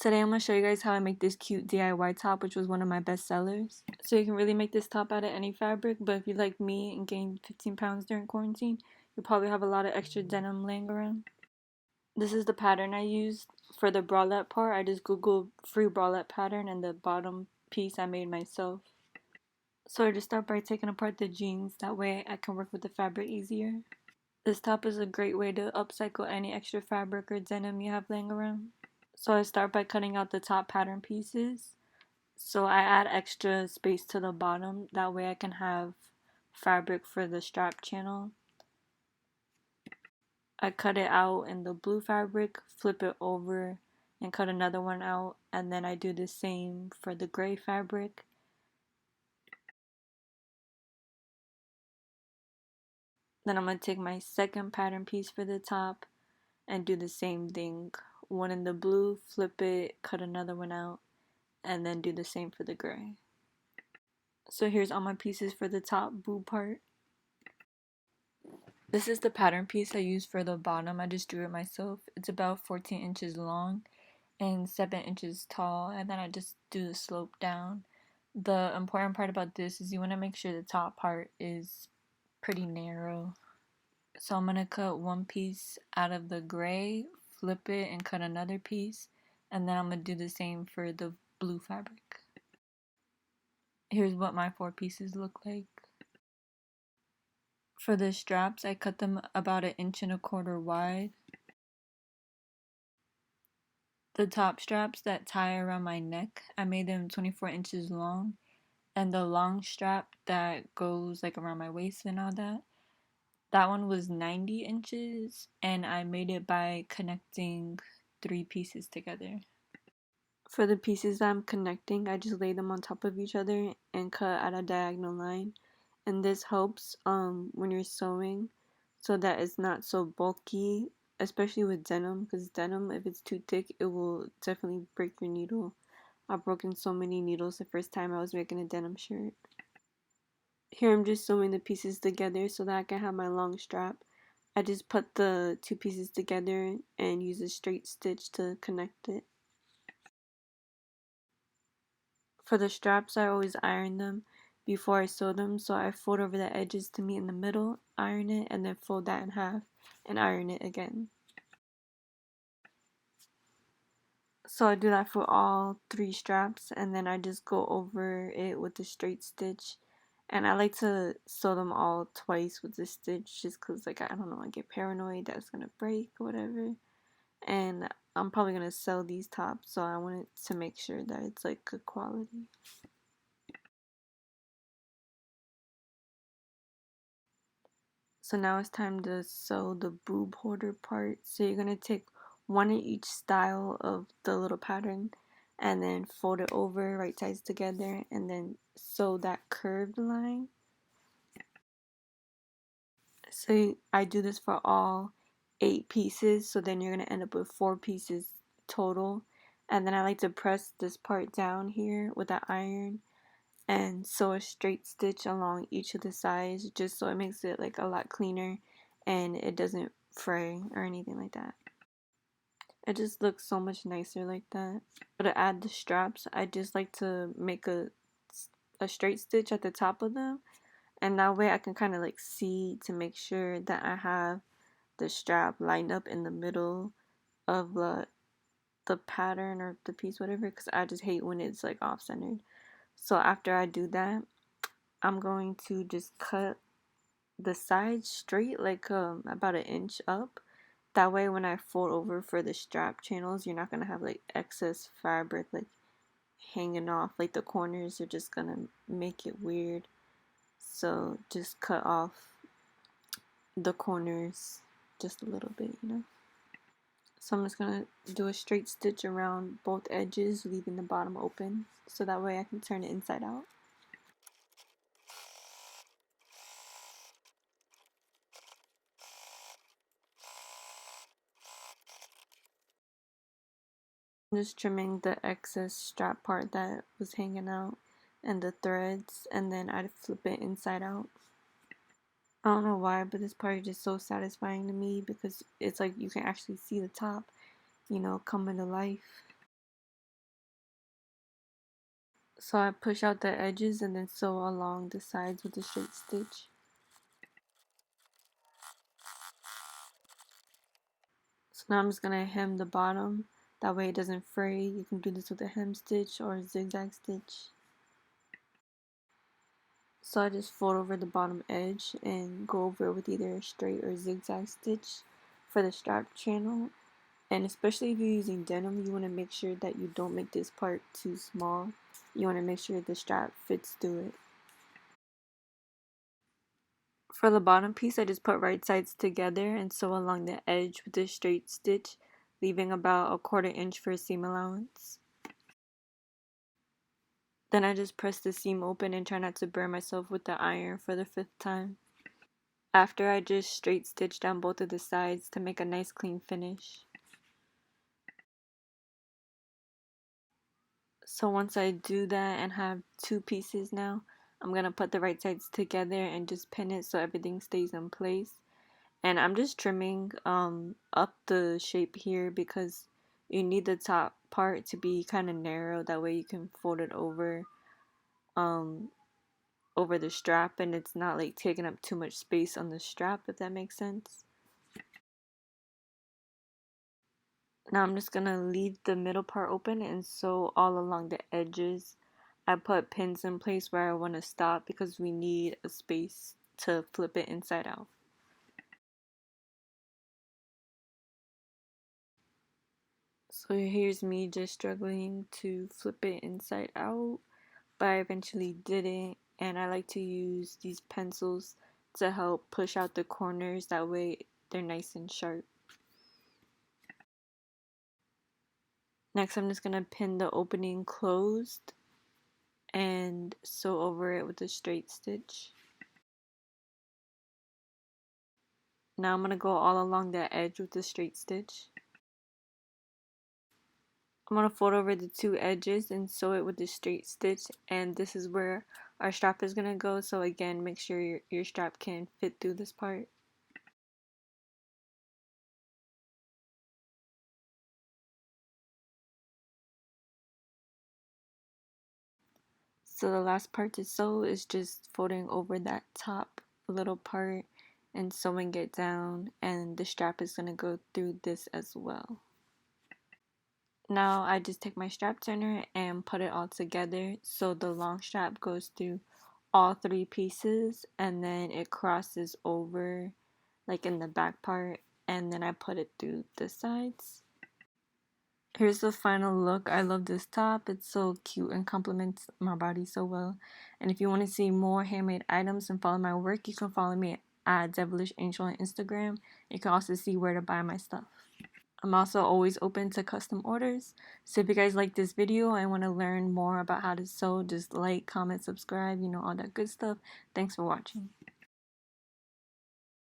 Today I'm going to show you guys how I make this cute DIY top, which was one of my best sellers. So you can really make this top out of any fabric, but if you're like me and gained 15 pounds during quarantine, you'll probably have a lot of extra denim laying around. This is the pattern I used for the bralette part. I just googled free bralette pattern and the bottom piece I made myself. So I just start by taking apart the jeans, that way I can work with the fabric easier. This top is a great way to upcycle any extra fabric or denim you have laying around. So I start by cutting out the top pattern pieces. So I add extra space to the bottom, that way I can have fabric for the strap channel. I cut it out in the blue fabric, flip it over and cut another one out, and then I do the same for the gray fabric. Then I'm going to take my second pattern piece for the top and do the same thing. One in the blue, flip it, cut another one out, and then do the same for the gray. So here's all my pieces for the top boob part. This is the pattern piece I used for the bottom. I just drew it myself. It's about 14 inches long and 7 inches tall, and then I just do the slope down. The important part about this is you want to make sure the top part is pretty narrow. So I'm going to cut one piece out of the gray, flip it, and cut another piece, and then I'm going to do the same for the blue fabric. Here's what my 4 pieces look like. For the straps, I cut them about 1.25 inches wide. The top straps that tie around my neck, I made them 24 inches long. And the long strap that goes like around my waist and all that, that one was 90 inches. And I made it by connecting 3 pieces together. For the pieces that I'm connecting, I just lay them on top of each other and cut at a diagonal line. And this helps when you're sewing so that it's not so bulky, especially with denim, because denim, if it's too thick, it will definitely break your needle. I've broken so many needles the first time I was making a denim shirt. Here I'm just sewing the pieces together so that I can have my long strap. I just put the 2 pieces together and use a straight stitch to connect it. For the straps, I always iron them before I sew them, so I fold over the edges to meet in the middle, iron it, and then fold that in half and iron it again. So I do that for all 3 straps, and then I just go over it with a straight stitch. And I like to sew them all twice with the stitch just because, like, I don't know, I get paranoid that it's gonna break or whatever. And I'm probably gonna sell these tops, so I wanted to make sure that it's like good quality. So now it's time to sew the boob holder part. So you're going to take one in each style of the little pattern and then fold it over right sides together and then sew that curved line. So I do this for all 8 pieces, so then you're going to end up with 4 pieces total. And then I like to press this part down here with that iron and sew a straight stitch along each of the sides just so it makes it like a lot cleaner and it doesn't fray or anything like that. It just looks so much nicer like that. But to add the straps, I just like to make a straight stitch at the top of them, and that way I can kind of like see to make sure that I have the strap lined up in the middle of the pattern or the piece, whatever, because I just hate when it's like off-centered. So after I do that, I'm going to just cut the sides straight, like about 1 inch up. That way when I fold over for the strap channels, you're not going to have like excess fabric like hanging off. Like the corners are just going to make it weird. So just cut off the corners just a little bit, you know. So I'm just going to do a straight stitch around both edges, leaving the bottom open. So that way I can turn it inside out. I'm just trimming the excess strap part that was hanging out and the threads, and then I'd flip it inside out. I don't know why, but this part is just so satisfying to me because it's like you can actually see the top, you know, come into life. So I push out the edges and then sew along the sides with a straight stitch. So now I'm just going to hem the bottom, that way it doesn't fray. You can do this with a hem stitch or a zigzag stitch. So I just fold over the bottom edge and go over it with either a straight or zigzag stitch for the strap channel. And especially if you're using denim, you want to make sure that you don't make this part too small. You want to make sure the strap fits through it. For the bottom piece, I just put right sides together and sew along the edge with a straight stitch, leaving about a 1/4 inch for seam allowance. Then I just press the seam open and try not to burn myself with the iron for the 5th time. After, I just straight stitch down both of the sides to make a nice clean finish. So once I do that and have 2 pieces now, I'm going to put the right sides together and just pin it so everything stays in place. And I'm just trimming up the shape here because you need the top part to be kind of narrow, that way you can fold it um, over the strap and it's not like taking up too much space on the strap, if that makes sense. Now I'm just gonna leave the middle part open and sew all along the edges. I put pins in place where I want to stop because we need a space to flip it inside out. So here's me just struggling to flip it inside out, but I eventually did it, and I like to use these pencils to help push out the corners, that way they're nice and sharp. Next, I'm just gonna pin the opening closed and sew over it with a straight stitch. Now I'm gonna go all along the edge with a straight stitch. I'm gonna fold over the 2 edges and sew it with a straight stitch, and this is where our strap is gonna go, so again, make sure your strap can fit through this part. So the last part to sew is just folding over that top little part and sewing it down, and the strap is gonna go through this as well. Now I just take my strap turner and put it all together so the long strap goes through all 3 pieces and then it crosses over like in the back part, and then I put it through the sides. Here's the final look. I love this top. It's so cute and complements my body so well. And if you want to see more handmade items and follow my work, you can follow me at devalishangell on Instagram. You can also see where to buy my stuff. I'm also always open to custom orders. So if you guys like this video and want to learn more about how to sew, just like, comment, subscribe, all that good stuff. Thanks for watching.